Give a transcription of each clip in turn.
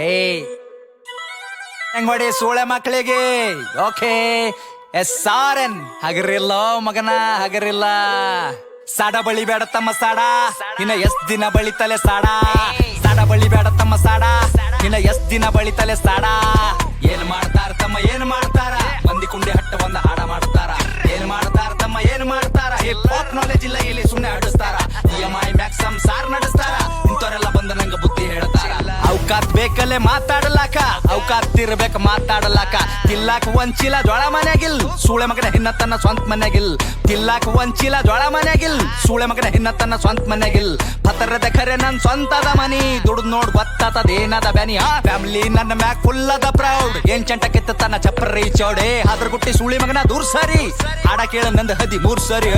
ಏಯ್ ಹೆಂಗೊಡಿ ಸೂಳೆ ಮಕ್ಕಳಿಗೆ ಓಕೆ SRN ಹಗರಿಲ್ಲ ಮಗನ ಹಗರಿಲ್ಲ. ಸಾಡ ಬಳಿ ಬೇಡ ತಮ್ಮ ಸಾಡ ಇನ್ನ ಎಷ್ಟ್ ದಿನ ಬಳಿತಲೆ ಸಾಡ. ಸಾಡ ಬಳಿ ಬೇಡ ತಮ್ಮ ಸಾಡ ಇನ್ನ ಎಷ್ಟ್ ದಿನ ಬಳಿತಲೆ ಸಾಡ. ಏನ್ ಮಾಡ್ತಾರ ತಮ್ಮ ಏನ್ ಮಾಡ್ತಾರ, ಮಂದಿ ಕುಂಡಿ ಹಟ್ಟ ಒಂದ ಹಾಡ ಮಾಡ್ತಾರ. ಏನ್ ಮಾಡ್ತಾರ ತಮ್ಮ ಏನ್ ಮಾಡ್ತಾರ, ಹಿಪ್ ಹಾಪ್ ನಾಲೆಜ್ ಇಲ್ಲ ಇಲ್ಲಿ ಸುಮ್ನೆ ಆಡಿಸ್ತಾರ. EMI ಮ್ಯಾಕ್ಸಮ್ ಸಾರ್ ನಡೆಸ್ತಾರ, ಇಂಥವ್ರೆಲ್ಲ ಬಂದ ನಂಗ ಬುದ್ಧಿ ಹೇಳ್ತಾರ. ಅವಕಾತ್ ಬೇಕಲ್ಲೇ ಮಾತಾಡಲಾಕ, ಅವಕಾತ್ ಇರ್ಬೇಕ ಮಾತಾಡಲಾಕ. ತಿಲ್ಲಾಕ ಒಂಚಿಲ ಜೋಳ ಮನ್ಯಾಗಿಲ್, ಸೂಳೆ ಮಗನ ಹಿನ್ನತನ ಸ್ವಂತ ಮನ್ಯಾಗಿಲ್. ತಿಲ್ಲಾಕ ಒಂಚಿಲ ಜೋಳ ಮನ್ಯಾಗಿಲ್, ಸೂಳೆ ಮಗನ ಹಿನ್ನತನ ಸ್ವಂತ ಮನ್ಯಾಗಿಲ್. ಪತರದ ಖರೆ ನನ್ ಸ್ವಂತದ ಮನಿ, ದುಡ್ದು ನೋಡ್ ಗೊತ್ತಾತದೇನದ ಬ್ಯಾನಿ. ಫ್ಯಾಮಿಲಿ ನನ್ನ ಮ್ಯಾಕ್ ಫುಲ್ ಅದ ಪ್ರೌಡ್, ಏನ್ ಚಂಟ ಕೆತ್ತತನ ಚಪ್ಪರಿ ಚೌಡೆ. ಅದ್ರ ಗುಟ್ಟಿ ಸೂಳಿ ಮಗನ ದೂರ್ ಸರಿ, ಹಾಡ ಕೇಳ ನಂದ 13 ಸರಿ.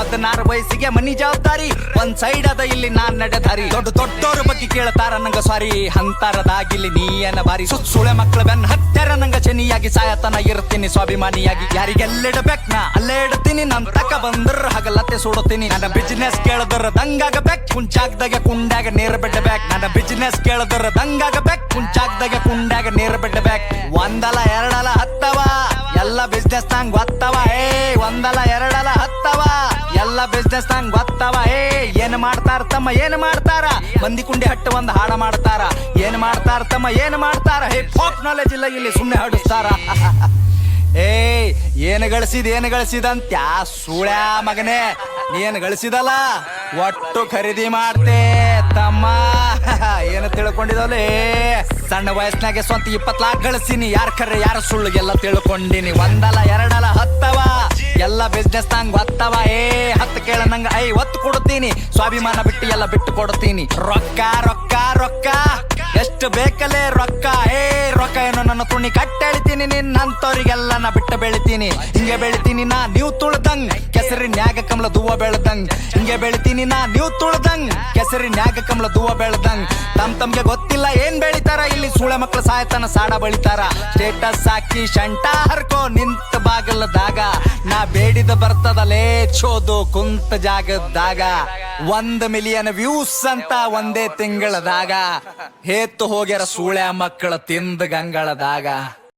16 ವಯಸ್ಸಿಗೆ ಮನಿ ಜವಾಬ್ದಾರಿ, ಒಂದ್ ಸೈಡ್ ಅದ ಇಲ್ಲಿ ನಾನ್ ನಡೆದಾರಿ. ದೊಡ್ಡವ್ರ ಬಗ್ಗೆ ಕೇಳ್ತಾರ ನಂಗ ಸಾರಿ, ಅಂತರದಾಗಿಲ್ಲಿ ನೀಯನ ಬಾರಿ. ಸುಳೆ ಮಕ್ಕಳ ಬೆನ್ನ ಹತ್ಯಾರ ನಂಗ ಚೆನ್ನಿಯಾಗಿ, ಸಾಯತನ ಇರ್ತೀನಿ ಸ್ವಾಭಿಮಾನಿಯಾಗಿ. ಯಾರಿಗೆಲ್ಲಿಡಬೇಕ್ ನಾ ಅಲ್ಲೇ ಇಡ್ತೀನಿ, ನನ್ ತಕ ಬಂದ್ರ ಹಗಲತ್ತೆ ಸುಡುತ್ತೀನಿ. ನನ್ನ ಬಿಸಿನೆಸ್ ಕೇಳದ್ರ ದಂಗಾಗಬೇಕ್, ಕುಂಚಾಗ್ದಾಗ ಕುಂಡ್ಯಾಗ ನೀರ್ ಬಿಡ್ಬೇಕು. ನನ್ನ ಬಿಸಿನೆಸ್ ಕೇಳದ್ರ ದಂಗಾಗಬೇಕ್, ಕುಂಚಾಗ್ದಾಗ ಕುಂಡ್ಯಾಗ ನೀರ್ ಬಿಡ್ಬೇಕು. ಒಂದಲ ಎರಡಲ ಹತ್ತವ ಎಲ್ಲ ಬಿಸ್ನೆಸ್ ನಂಗ್ ಗೊತ್ತವ. ಒಂದಲ ಎರಡಲ ಹತ್ತವ ಎಲ್ಲ ಬಿಸ್ನೆಸ್ ನಂಗ್ ಗೊತ್ತವ. ಏನ್ ಮಾಡ್ತಾರ ತಮ್ಮ ಏನ್ ಮಾಡ್ತಾರ, ಮಂದಿ ಕುಂಡಿ ಹಟ್ಟ ಒಂದ್ ಹಾಡ ಮಾಡ್ತಾರ. ಏನ್ ಮಾಡ್ತಾರ ತಮ್ಮ ಏನ್ ಮಾಡ್ತಾರ, ಹಿಪ್ ಹಾಪ್ ನಾಲೆಜ್ ಇಲ್ಲ ಇಲ್ಲಿ ಸುಮ್ನೆ ಹಾಡಿಸ್ತಾರ. ಏನ್ ಗಳಿಸಿದಂತ್ಯ ಸೂಳ್ಯಾ ಮಗನೇ, ನೀನ್ ಗಳಿಸಿದಲ್ಲ ಒಟ್ಟು ಖರೀದಿ ಮಾಡ್ತೆ ತಮ್ಮ. ಏನು ತಿಳ್ಕೊಂಡಿದವಲೇ, ಸಣ್ಣ ವಯಸ್ಸಿನಾಗೆ ಸ್ವಂತ 20 ಲಾಖ ಗಳಿಸಿನಿ. ಯಾರ ಖರೆ ಯಾರ ಸುಳ್ಳಿಗೆಲ್ಲ ತಿಳ್ಕೊಂಡಿನಿ. ಒಂದಲ ಎರಡಲ ಹತ್ತವ ಎಲ್ಲ ಬಿಸ್ನೆಸ್ ನಂಗ್ ಗೊತ್ತವ. 10 ಕೇಳ ನಂಗ 50 ಕೊಡ್ತೀನಿ, ಸ್ವಾಭಿಮಾನ ಬಿಟ್ಟು ಎಲ್ಲ ಬಿಟ್ಟು ಕೊಡ್ತೀನಿ. ರೊಕ್ಕ ರೊಕ್ಕ ರೊಕ್ಕ ಎಷ್ಟು ಬೇಕಲ್ಲೇ ರೊಕ್ಕ. ರೊಕ್ಕ ಏನೋ ನನ್ನ ತುಣಿ ಕಟ್ಟೆಳಿತೀನಿ, ನಿನ್ನಂತವ್ರಿಗೆಲ್ಲ ನಾ ಬಿಟ್ಟು ಬೆಳಿತೀನಿ. ಹಿಂಗೆ ಬೆಳಿತೀನಿ ನಾ ನೀವು ತುಳ್ದಂಗ್, ಕೆಸರಿನ್ಯಾಗ ಕಮಲ ದೂವ ಬೆಳ್ದಂಗ್. ಹಿಂಗೆ ಬೆಳಿತೀನಿ ನಾ ನೀವು ತುಳ್ದಂಗ್, ಕೆಸರಿನ್ಯಾಗ ಕಮಲ ದೂವ ಬೆಳ್ದಂಗ್. ತಮ್ಗೆ ಗೊತ್ತಿಲ್ಲ ಏನ್ ಬೆಳಿತಾರ, ಇಲ್ಲಿ ಸೂಳೆ ಮಕ್ಳ ಸಾಯತನ ಸಾಡ ಬಳಿತಾರ. ಸ್ಟೇಟಸ್ ಹಾಕಿ ಶಂಟ ಹರ್ಕೋ ನಿಂತ ಬಾಗಲದಾಗ, ನಾ ಬೇಡಿದ ಬರ್ತದಲೇ ಚೋದು ಕುಂತ ಜಾಗದಾಗ. 1 ಮಿಲಿಯನ್ ವ್ಯೂಸ್ ಅಂತ ಒಂದೇ ತಿಂಗಳದಾಗ, ಹೇತ್ತು ಹೋಗ್ಯಾರ ಸೂಳೆ ಮಕ್ಕಳ ತಿಂದ ಗಂಗಳದಾಗ.